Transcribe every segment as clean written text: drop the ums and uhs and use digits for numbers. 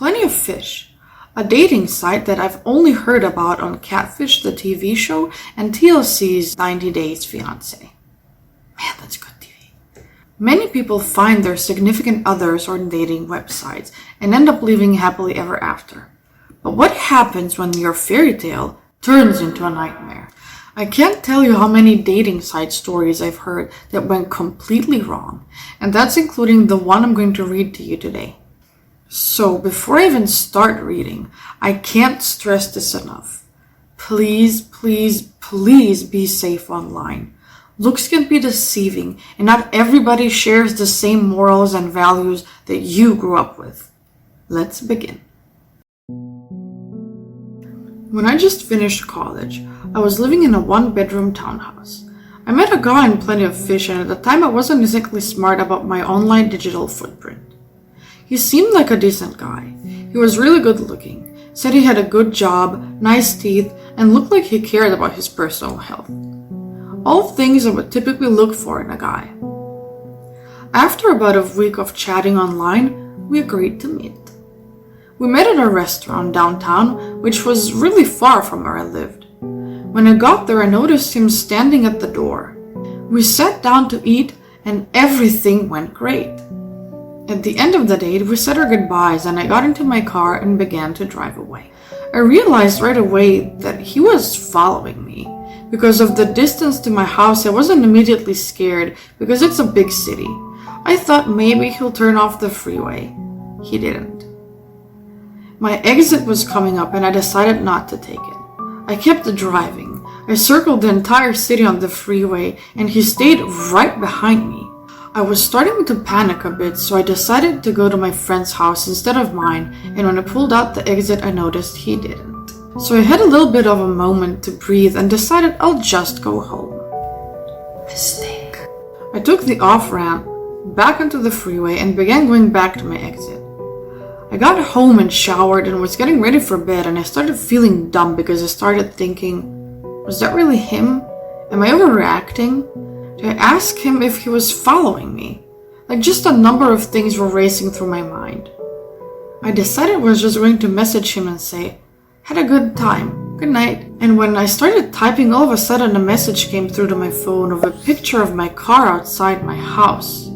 Plenty of Fish, a dating site that I've only heard about on Catfish, the TV show, and TLC's 90 Days Fiancé. Man, that's good TV. Many people find their significant others on dating websites and end up living happily ever after. But what happens when your fairy tale turns into a nightmare? I can't tell you how many dating site stories I've heard that went completely wrong, and that's including the one I'm going to read to you today. So before I even start reading, I can't stress this enough. Please, please, please be safe online. Looks can be deceiving, and not everybody shares the same morals and values that you grew up with. Let's begin. When I just finished college, I was living in a one-bedroom townhouse. I met a guy on Plenty of Fish, and at the time I wasn't exactly smart about my online digital footprint. He seemed like a decent guy. He was really good looking, said he had a good job, nice teeth, and looked like he cared about his personal health. All things I would typically look for in a guy. After about a week of chatting online, we agreed to meet. We met at a restaurant downtown, which was really far from where I lived. When I got there, I noticed him standing at the door. We sat down to eat, and everything went great. At the end of the date, we said our goodbyes, and I got into my car and began to drive away. I realized right away that he was following me. Because of the distance to my house, I wasn't immediately scared because it's a big city. I thought maybe he'll turn off the freeway. He didn't. My exit was coming up and I decided not to take it. I kept driving. I circled the entire city on the freeway and he stayed right behind me. I was starting to panic a bit, so I decided to go to my friend's house instead of mine, and when I pulled out the exit I noticed he didn't. So I had a little bit of a moment to breathe and decided I'll just go home. Mistake. I took the off-ramp back onto the freeway and began going back to my exit. I got home and showered and was getting ready for bed, and I started feeling dumb because I started thinking, was that really him? Am I overreacting? Did I ask him if he was following me? Like, just a number of things were racing through my mind. I decided I was just going to message him and say, had a good time, good night. And when I started typing, all of a sudden a message came through to my phone of a picture of my car outside my house.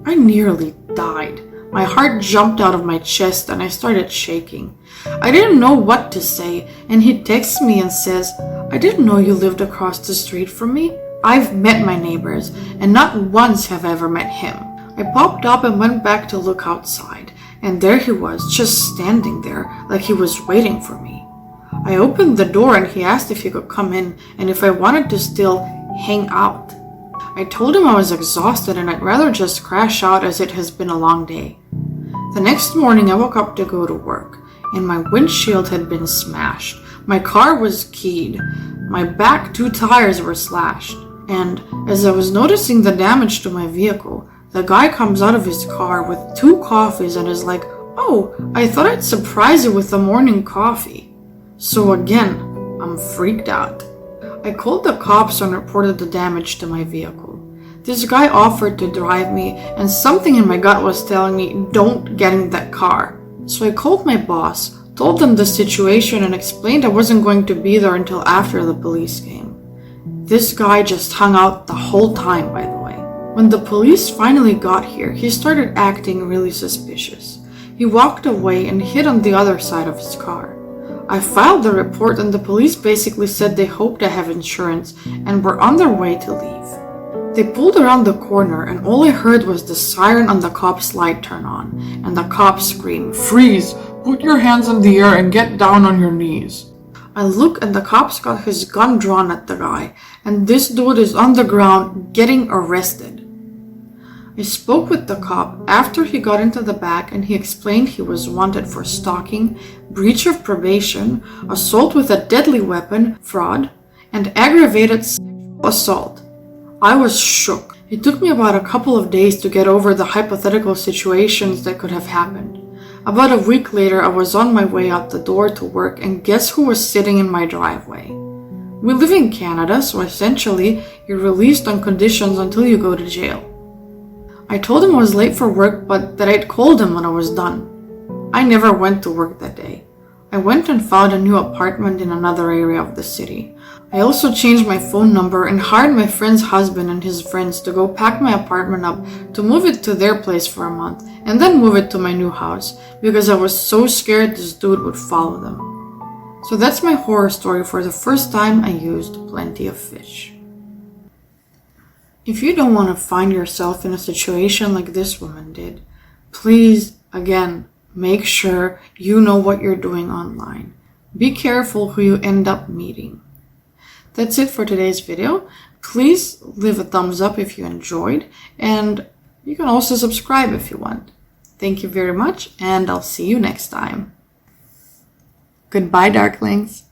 I nearly died. My heart jumped out of my chest and I started shaking. I didn't know what to say, and he texts me and says, I didn't know you lived across the street from me. I've met my neighbors, and not once have I ever met him. I popped up and went back to look outside, and there he was, just standing there like he was waiting for me. I opened the door and he asked if he could come in and if I wanted to still hang out. I told him I was exhausted and I'd rather just crash out as it has been a long day. The next morning I woke up to go to work, and my windshield had been smashed. My car was keyed. My back 2 tires were slashed. And as I was noticing the damage to my vehicle, the guy comes out of his car with 2 coffees and is like, oh, I thought I'd surprise you with the morning coffee. So again, I'm freaked out. I called the cops and reported the damage to my vehicle. This guy offered to drive me, and something in my gut was telling me, don't get in that car. So I called my boss, told them the situation, and explained I wasn't going to be there until after the police came. This guy just hung out the whole time, by the way. When the police finally got here, he started acting really suspicious. He walked away and hid on the other side of his car. I filed the report and the police basically said they hoped I have insurance and were on their way to leave. They pulled around the corner and all I heard was the siren on the cop's light turn on and the cop scream, freeze! Put your hands in the air and get down on your knees. I look and the cop's got his gun drawn at the guy, and this dude is on the ground getting arrested. I spoke with the cop after he got into the back and he explained he was wanted for stalking, breach of probation, assault with a deadly weapon, fraud, and aggravated sexual assault. I was shook. It took me about a couple of days to get over the hypothetical situations that could have happened. About a week later, I was on my way out the door to work, and guess who was sitting in my driveway? We live in Canada, so essentially, you're released on conditions until you go to jail. I told him I was late for work, but that I'd called him when I was done. I never went to work that day. I went and found a new apartment in another area of the city. I also changed my phone number and hired my friend's husband and his friends to go pack my apartment up to move it to their place for a month and then move it to my new house because I was so scared this dude would follow them. So that's my horror story for the first time I used plenty of fish. If you don't want to find yourself in a situation like this woman did, please, again, make sure you know what you're doing online. Be careful who you end up meeting. That's it for today's video. Please leave a thumbs up if you enjoyed, and you can also subscribe if you want. Thank you very much, and I'll see you next time. Goodbye, Darklings.